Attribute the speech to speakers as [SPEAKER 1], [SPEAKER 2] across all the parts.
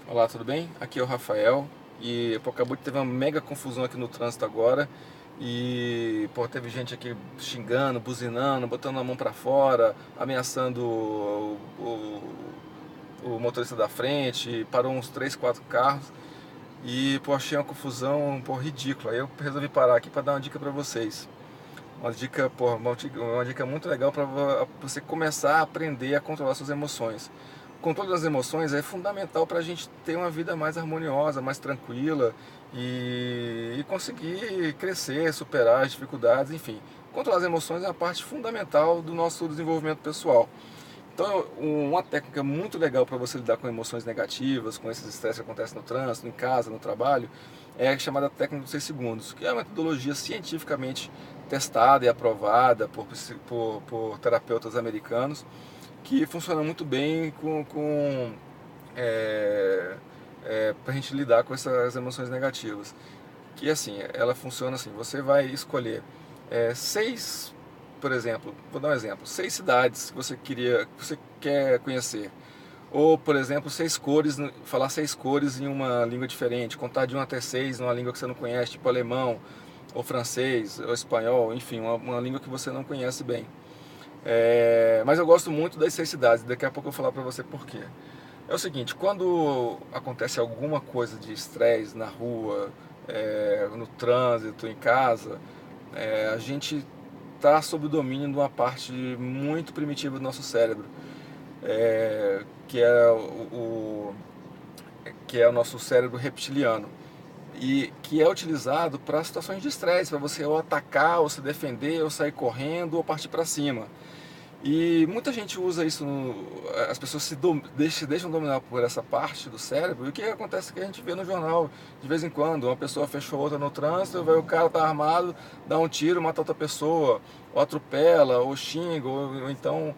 [SPEAKER 1] Olá, tudo bem? Aqui é o Rafael e pô, acabou de ter uma mega confusão aqui no trânsito agora e pô, teve gente aqui xingando, buzinando, botando a mão pra fora, ameaçando o motorista da frente, parou uns 3, 4 carros e pô, achei uma confusão pô, ridícula. Aí eu resolvi parar aqui para dar uma dica para vocês. Uma dica, pô, uma dica muito legal para você começar a aprender a controlar suas emoções. O controle das emoções é fundamental para a gente ter uma vida mais harmoniosa, mais tranquila e conseguir crescer, superar as dificuldades, enfim. Controlar as emoções é uma parte fundamental do nosso desenvolvimento pessoal. Então, uma técnica muito legal para você lidar com emoções negativas, com esses estresses que acontecem no trânsito, em casa, no trabalho, é a chamada técnica dos 6 segundos, que é uma metodologia cientificamente testada e aprovada por terapeutas americanos, que funciona muito bem para a gente lidar com essas emoções negativas. Que assim, ela funciona assim, você vai escolher seis, por exemplo, vou dar um exemplo, 6 cidades que você quer conhecer. Ou, por exemplo, 6 cores, falar 6 cores em uma língua diferente, contar de 1 até 6 numa língua que você não conhece, tipo alemão, ou francês, ou espanhol, enfim, uma língua que você não conhece bem. Mas eu gosto muito das 6 cidades, daqui a pouco eu vou falar para você por quê. É o seguinte, quando acontece alguma coisa de estresse na rua, no trânsito, em casa, a gente está sob o domínio de uma parte muito primitiva do nosso cérebro, é, que, é que é o nosso cérebro reptiliano e que é utilizado para situações de estresse, para você ou atacar, ou se defender, ou sair correndo, ou partir para cima. E muita gente usa isso, as pessoas deixam dominar por essa parte do cérebro, e o que acontece é que a gente vê no jornal, de vez em quando, uma pessoa fechou outra no trânsito, vai o cara tá armado, dá um tiro, mata outra pessoa, ou atropela, ou xinga, ou então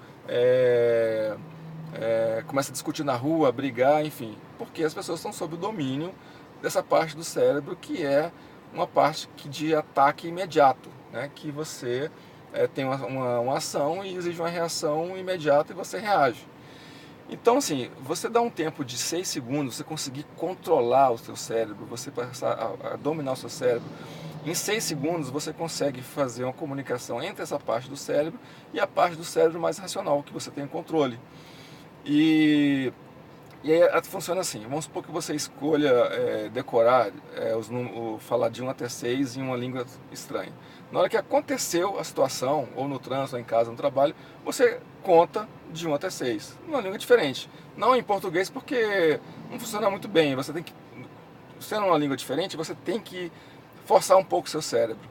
[SPEAKER 1] começa a discutir na rua, brigar, enfim, porque as pessoas estão sob o domínio dessa parte do cérebro que é uma parte de ataque imediato, né? Que você tem uma ação e exige uma reação imediata e você reage. Então, assim, você dá um tempo de 6 segundos, você conseguir controlar o seu cérebro, você passar a dominar o seu cérebro. Em 6 segundos, você consegue fazer uma comunicação entre essa parte do cérebro e a parte do cérebro mais racional, que você tem o controle. E e aí funciona assim, vamos supor que você escolha decorar, falar de 1 até 6 em uma língua estranha. Na hora que aconteceu a situação, ou no trânsito, ou em casa, no trabalho, você conta de 1 até 6, numa língua diferente. Não em português porque não funciona muito bem, você tem que, sendo uma língua diferente, você tem que forçar um pouco o seu cérebro.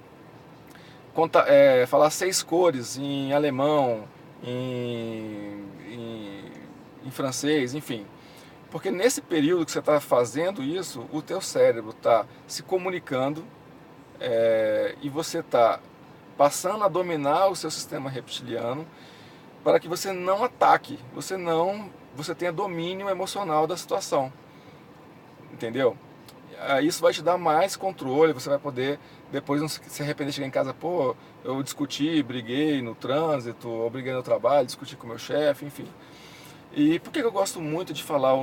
[SPEAKER 1] Falar 6 cores em alemão, em francês, enfim. Porque nesse período que você está fazendo isso, o teu cérebro está se comunicando e você está passando a dominar o seu sistema reptiliano para que você não ataque, você tenha domínio emocional da situação, entendeu? Isso vai te dar mais controle, você vai poder depois não se arrepender de chegar em casa, pô, eu discuti, briguei no trânsito, ou briguei no trabalho, discuti com o meu chefe, enfim. E por que eu gosto muito de falar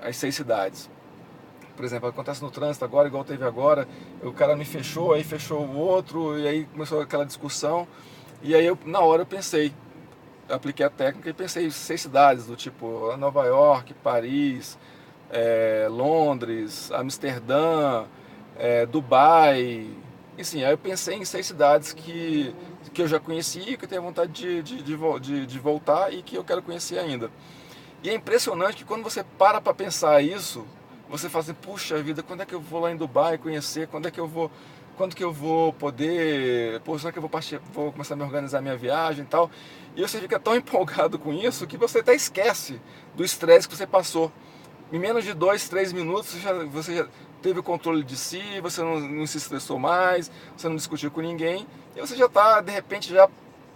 [SPEAKER 1] as 6 cidades? Por exemplo, acontece no trânsito agora, igual teve agora, o cara me fechou, aí fechou o outro, e aí começou aquela discussão. E aí na hora eu pensei, apliquei a técnica e pensei em 6 cidades, do tipo Nova York, Paris, Londres, Amsterdã, Dubai. Assim, aí eu pensei em 6 cidades que eu já conheci, que eu tenho vontade de voltar e que eu quero conhecer ainda. E é impressionante que quando você para pensar isso, você fala assim, puxa vida, quando é que eu vou lá em Dubai conhecer? Quando que eu vou poder, pô, será que eu vou começar a me organizar minha viagem e tal? E você fica tão empolgado com isso que você até esquece do estresse que você passou. Em menos de 2, 3 minutos você já teve o controle de si, você não se estressou mais, você não discutiu com ninguém, e você já está, de repente, já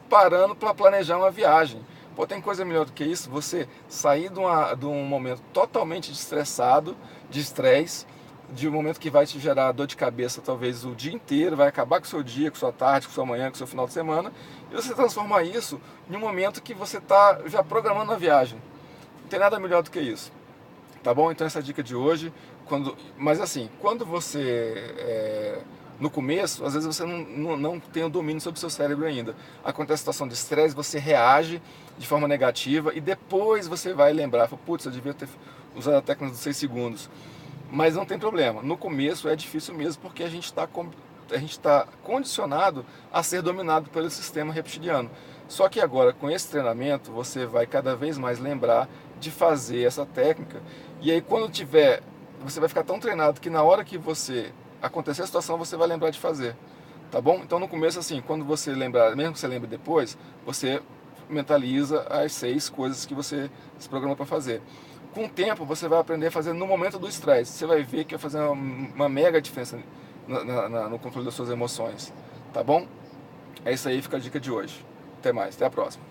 [SPEAKER 1] parando para planejar uma viagem. Pô, tem coisa melhor do que isso? Você sair de um momento totalmente estressado, de estresse, de um momento que vai te gerar dor de cabeça talvez o dia inteiro, vai acabar com o seu dia, com sua tarde, com sua manhã, com o seu final de semana, e você transformar isso em um momento que você está já programando a viagem. Não tem nada melhor do que isso. Tá bom? Então essa é a dica de hoje. Mas assim, quando você no começo, às vezes você não tem o domínio sobre o seu cérebro ainda. Acontece a situação de estresse, você reage de forma negativa e depois você vai lembrar, putz, eu devia ter usado a técnica dos 6 segundos. Mas não tem problema. No começo é difícil mesmo porque a gente está condicionado a ser dominado pelo sistema reptiliano. Só que agora, com esse treinamento, você vai cada vez mais lembrar de fazer essa técnica. E aí, quando tiver, você vai ficar tão treinado que na hora que você acontecer a situação, você vai lembrar de fazer. Tá bom? Então, no começo, assim, quando você lembrar, mesmo que você lembre depois, você mentaliza as 6 coisas que você se programou para fazer. Com o tempo, você vai aprender a fazer no momento do estresse. Você vai ver que vai fazer uma mega diferença no controle das suas emoções. Tá bom? É isso aí, fica a dica de hoje. Até mais, até a próxima.